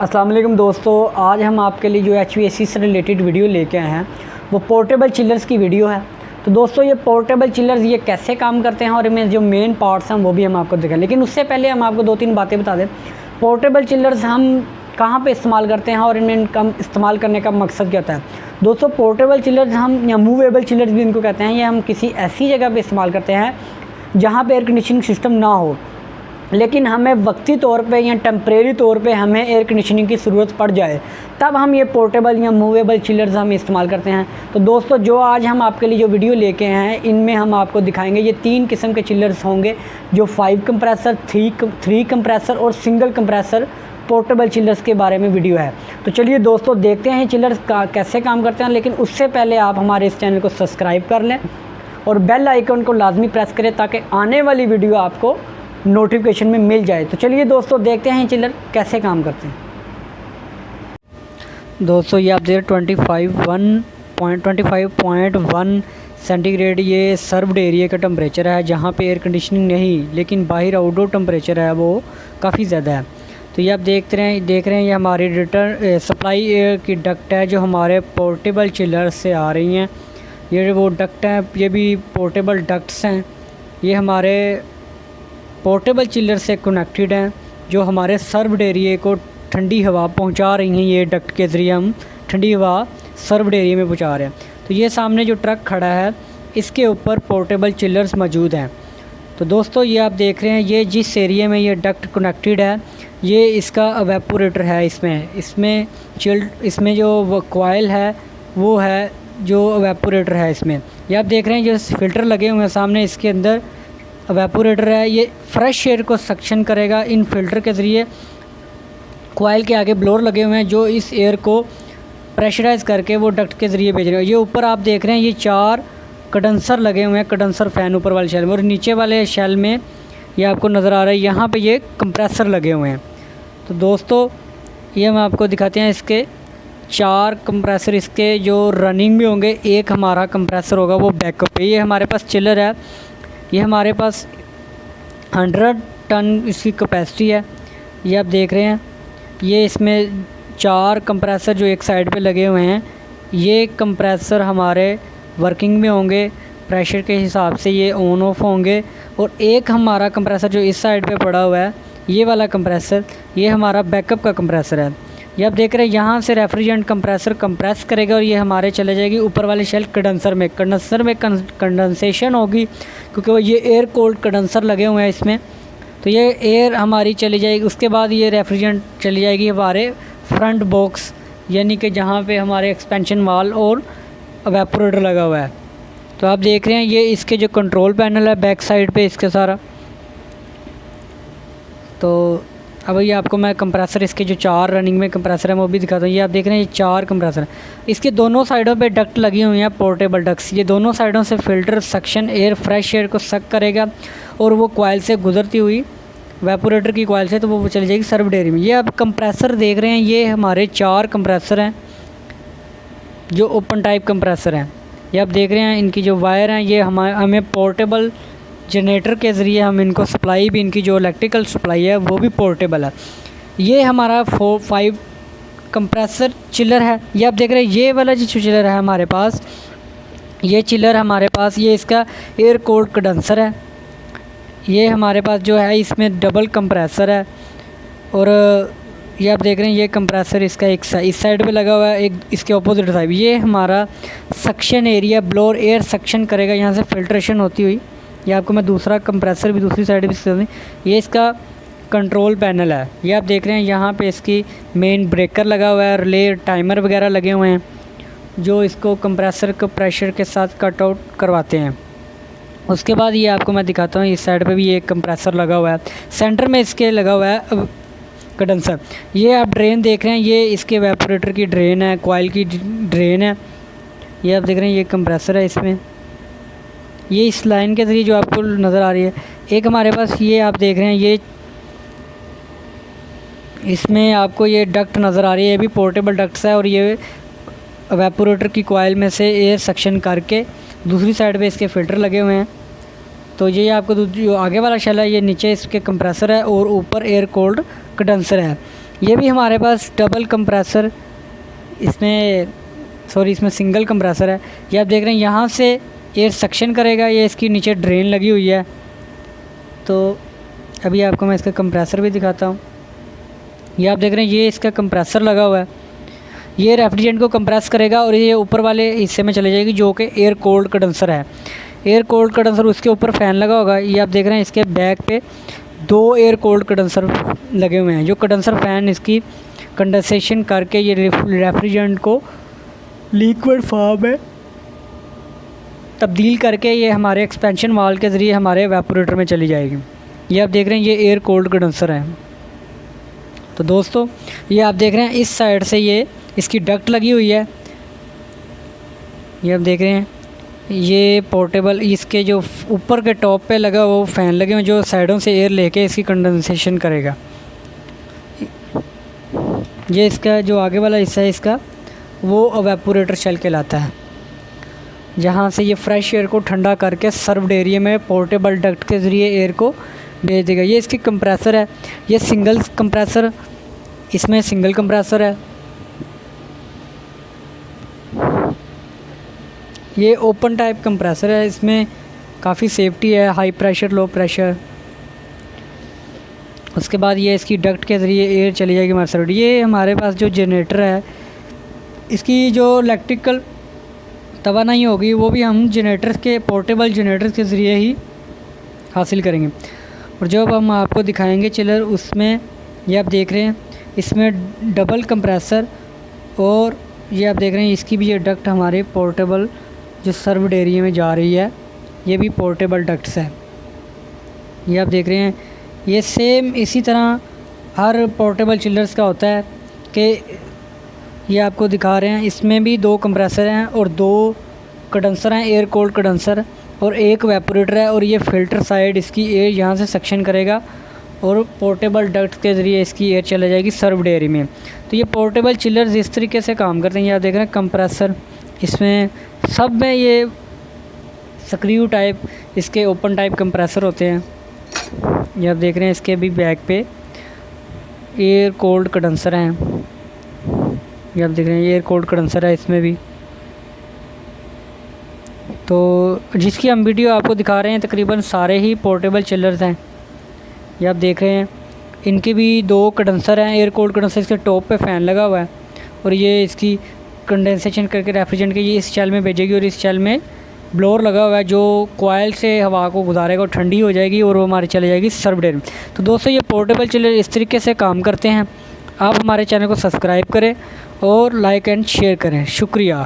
अस्सलाम वालेकुम दोस्तों, आज हम आपके लिए जो HVAC से रिलेटेड वीडियो लेके आए हैं वो पोर्टेबल चिलर्स की वीडियो है। तो दोस्तों ये पोर्टेबल चिलर्स ये कैसे काम करते हैं और इनमें जो मेन पार्ट्स हैं वो भी हम आपको दिखाएं। लेकिन उससे पहले हम आपको 2-3 बातें बता दें। पोर्टेबल चिलर्स हम कहाँ पे इस्तेमाल करते हैं और इनमें कम इस्तेमाल करने का मकसद क्या होता है। दोस्तों पोर्टेबल चिलर्स हम या मूवेबल चिलर्स भी इनको कहते हैं, ये हम किसी ऐसी जगह पे इस्तेमाल करते हैं जहाँ पे एयर कंडीशनिंग सिस्टम ना हो, लेकिन हमें वक्ती तौर पे या टेम्परेरी तौर पे हमें एयर कंडीशनिंग की ज़रूरत पड़ जाए, तब हम ये पोर्टेबल या मूवेबल चिलर्स हम इस्तेमाल करते हैं। तो दोस्तों जो आज हम आपके लिए जो वीडियो लेके आए हैं इनमें हम आपको दिखाएंगे ये 3 किस्म के चिलर्स होंगे, जो 5 कंप्रेसर, 3 कंप्रेसर और सिंगल कंप्रेसर पोर्टेबल चिलर्स के बारे में वीडियो है। तो चलिए दोस्तों देखते हैं चिलर्स कैसे काम करते हैं। लेकिन उससे पहले आप हमारे इस चैनल को सब्सक्राइब कर लें और बेल आइकन को लाजमी प्रेस करें ताकि आने वाली वीडियो आपको नोटिफिकेशन में मिल जाए। तो चलिए दोस्तों देखते हैं चिलर कैसे काम करते हैं। दोस्तों ये आप देख 25.1 सेंटीग्रेड ये सर्व्ड एरिया का टेम्परेचर है, जहाँ पे एयर कंडीशनिंग नहीं लेकिन बाहर आउटडोर टेम्परेचर है वो काफ़ी ज़्यादा है। तो ये आप देख रहे हैं ये हमारी रिटर्न सप्लाई एयर की डक्ट है जो हमारे पोर्टेबल चिलर से आ रही हैं। ये वो डक्ट हैं, ये भी पोर्टेबल डक्ट्स हैं। ये हमारे पोर्टेबल चिलर से कनेक्टेड हैं जो हमारे सर्व्ड एरिया को ठंडी हवा पहुंचा रही हैं। ये डक्ट के ज़रिए हम ठंडी हवा सर्व्ड एरिया में पहुंचा रहे हैं। तो ये सामने जो ट्रक खड़ा है इसके ऊपर पोर्टेबल चिलर्स मौजूद हैं। तो दोस्तों ये आप देख रहे हैं ये जिस एरिया में ये डक्ट कनेक्टेड है ये इसका एवेपोरेटर है। इसमें जो कॉइल है वो है जो एवेपोरेटर है। इसमें ये आप देख रहे हैं जो फ़िल्टर लगे हुए हैं सामने, इसके अंदर एवेपोरेटर है। ये फ्रेश एयर को सक्शन करेगा इन फ़िल्टर के ज़रिए। कॉइल के आगे ब्लोअर लगे हुए हैं जो इस एयर को प्रेशराइज़ करके वो डक्ट के ज़रिए भेज रहे हैं। ये ऊपर आप देख रहे हैं ये 4 कंडेंसर लगे हुए हैं, कंडेंसर फ़ैन ऊपर वाले शेल में, और नीचे वाले शेल में ये आपको नज़र आ रहा है यहाँ पे ये कंप्रेसर लगे हुए हैं। तो दोस्तों ये हम आपको दिखाते हैं इसके 4 कंप्रेसर इसके जो रनिंग में होंगे। एक हमारा कंप्रेसर होगा वो बैकअप पे। ये हमारे पास चिलर है, ये हमारे पास 100 टन इसकी कैपेसिटी है। ये आप देख रहे हैं ये इसमें 4 कंप्रेसर जो एक साइड पे लगे हुए हैं, ये कंप्रेसर हमारे वर्किंग में होंगे, प्रेशर के हिसाब से ये ऑन ऑफ होंगे। और एक हमारा कंप्रेसर जो इस साइड पे पड़ा हुआ है ये वाला कंप्रेसर, ये हमारा बैकअप का कंप्रेसर है। ये आप देख रहे हैं यहाँ से रेफ्रिजरेंट कंप्रेसर कंप्रेस करेगा और ये हमारे चले जाएगी ऊपर वाले शेल कंडेंसर में। कंडेंसेशन होगी क्योंकि वो ये एयर कोल्ड कंडेंसर लगे हुए हैं इसमें। तो ये एयर हमारी चली जाएगी, उसके बाद ये रेफ्रिजरेंट चली जाएगी हमारे फ्रंट बॉक्स, यानी कि जहाँ पे हमारे एक्सपेंशन वाल और एवेपोरेटर लगा हुआ है। तो आप देख रहे हैं ये इसके जो कंट्रोल पैनल है बैक साइड पे इसके सारा। तो अब ये आपको मैं कंप्रेसर इसके जो 4 रनिंग में कंप्रेसर है वो भी दिखाता हूँ। ये आप देख रहे हैं ये 4 कंप्रेसर हैं। इसके दोनों साइडों पे डक्ट लगी हुई हैं, पोर्टेबल डक्ट्स। ये दोनों साइडों से filter suction air fresh air को सक करेगा और वो कॉइल से गुजरती हुई वेपोरेटर की कॉइल से तो वो चली जाएगी सर्व्ड एरिया में। ये आप कंप्रेसर देख रहे हैं ये हमारे 4 कंप्रेसर हैं जो ओपन टाइप कंप्रेसर हैं। ये आप देख रहे हैं इनकी जो वायर हैं ये हमें पोर्टेबल जनरेटर के ज़रिए हम इनको सप्लाई भी, इनकी जो इलेक्ट्रिकल सप्लाई है वो भी पोर्टेबल है। ये हमारा 5 कंप्रेसर चिलर है। ये आप देख रहे हैं ये वाला जो चिलर है हमारे पास, ये चिलर हमारे पास ये इसका एयर कोल्ड कंडेंसर है। ये हमारे पास जो है इसमें डबल कंप्रेसर है। और ये आप देख रहे हैं ये कंप्रेसर इसका एक इस साइड पे लगा हुआ है, एक इसके ऑपोजिट साइड। ये हमारा suction area, blower air suction करेगा यहाँ से फिल्ट्रेशन होती हुई। ये आपको मैं दूसरा कंप्रेसर भी दूसरी साइड भी, ये इसका कंट्रोल पैनल है। ये आप देख रहे हैं यहाँ पे इसकी मेन ब्रेकर लगा हुआ है, रिले टाइमर वगैरह लगे हुए हैं जो इसको कंप्रेसर को प्रेशर के साथ कट आउट करवाते हैं। उसके बाद ये आपको मैं दिखाता हूँ इस साइड पे भी ये कंप्रेसर लगा हुआ है, सेंटर में इसके लगा हुआ है कंडेंसर। ये आप ड्रेन देख रहे हैं ये इसके एवेपोरेटर की ड्रेन है, कॉइल की ड्रेन है। ये आप देख रहे हैं ये कंप्रेसर है इसमें, ये इस लाइन के ज़रिए जो आपको नज़र आ रही है। एक हमारे पास ये आप देख रहे हैं ये इसमें आपको ये डक्ट नज़र आ रही है, ये भी पोर्टेबल डक्ट्स है और ये एवेपोरेटर की कॉइल में से एयर सक्शन करके दूसरी साइड पे इसके फ़िल्टर लगे हुए हैं। तो ये आपको जो आगे वाला शेल है ये नीचे इसके कंप्रेसर है और ऊपर एयर कोल्ड कंडेंसर है। ये भी हमारे पास डबल कंप्रेसर, इसमें सिंगल कंप्रेसर है। ये आप देख रहे हैं यहाँ से एयर सक्शन करेगा, ये इसकी नीचे ड्रेन लगी हुई है। तो अभी आपको मैं इसका कंप्रेसर भी दिखाता हूँ। ये आप देख रहे हैं ये इसका कंप्रेसर लगा हुआ है, ये रेफ्रिजरेंट को कंप्रेस करेगा और ये ऊपर वाले हिस्से में चले जाएगी जो कि एयर कोल्ड कंडेंसर है। एयर कोल्ड कंडेंसर, उसके ऊपर फ़ैन लगा होगा। ये आप देख रहे हैं इसके बैक पे 2 एयर कोल्ड कंडेंसर लगे हुए हैं, जो कंडेंसर फ़ैन इसकी कंडेंसेशन करके ये रेफ्रिजरेंट को लिक्विड फॉर्म में तब्दील करके ये हमारे एक्सपेंशन वाल के ज़रिए हमारे एवेपोरेटर में चली जाएगी। ये आप देख रहे हैं ये एयर कोल्ड कंडेंसर है। तो दोस्तों ये आप देख रहे हैं इस साइड से ये इसकी डक्ट लगी हुई है। ये आप देख रहे हैं ये पोर्टेबल, इसके जो ऊपर के टॉप पे लगा वो फ़ैन लगे हुए जो साइडों से एयर लेके इसकी कंडेंसेशन करेगा। ये इसका जो आगे वाला हिस्सा है इसका वो एवेपोरेटर शेल कहलाता है, जहाँ से ये फ्रेश एयर को ठंडा करके सर्व्ड एरिया में पोर्टेबल डक्ट के ज़रिए एयर को भेज देगा। ये इसकी कंप्रेसर है, ये सिंगल कंप्रेसर, इसमें सिंगल कंप्रेसर है। ये ओपन टाइप कंप्रेसर है, इसमें काफ़ी सेफ्टी है, हाई प्रेशर लो प्रेशर। उसके बाद ये इसकी डक्ट के ज़रिए एयर चली जाएगी हमारे सर्वर। ये हमारे पास जो जनरेटर है इसकी जो इलेक्ट्रिकल तवानाई होगी वो भी हम जनरेटर के पोर्टेबल जनरेटर के ज़रिए ही हासिल करेंगे। और जब हम आपको दिखाएंगे चिलर, उसमें ये आप देख रहे हैं इसमें डबल कंप्रेसर, और ये आप देख रहे हैं इसकी भी ये डक्ट हमारे पोर्टेबल जो सर्व्ड एरिया में जा रही है, ये भी पोर्टेबल डक्ट्स है। ये आप देख रहे हैं ये सेम इसी तरह हर पोर्टेबल चिलर्स का होता है कि ये आपको दिखा रहे हैं, इसमें भी 2 कंप्रेसर हैं और 2 कंडेंसर हैं, एयर कोल्ड कंडेंसर, और एक वेपोरेटर है। और ये फ़िल्टर साइड इसकी एयर यहाँ से सक्शन करेगा और पोर्टेबल डक्ट के ज़रिए इसकी एयर चला जाएगी सर्व्ड एरिया में। तो ये पोर्टेबल चिलर्स इस तरीके से काम करते हैं। ये आप देख रहे हैं कंप्रेसर, इसमें सब में ये स्क्रू टाइप इसके ओपन टाइप कंप्रेसर होते हैं। ये आप देख रहे हैं इसके भी बैक पे एयर कोल्ड कंडेंसर हैं। ये आप देख रहे हैं एयर कोल्ड कंडेंसर है इसमें भी। तो जिसकी हम वीडियो आपको दिखा रहे हैं तकरीबन सारे ही पोर्टेबल चिलर्स हैं। ये आप देख रहे हैं इनके भी 2 कंडेंसर हैं, एयर कोल्ड कंडेंसर, इसके टॉप पे फ़ैन लगा हुआ है और ये इसकी कंडेंसेशन करके रेफ्रिजरेंट के ये इस शेल में भेजेगी और इस शेल में ब्लोअर लगा हुआ है जो कॉइल से हवा को गुजारेगा और ठंडी हो जाएगी और वो हमारी चले जाएगी सर्व्ड एरिया में। तो दोस्तों ये पोर्टेबल चिलर इस तरीके से काम करते हैं। आप हमारे चैनल को सब्सक्राइब करें और लाइक एंड शेयर करें। शुक्रिया।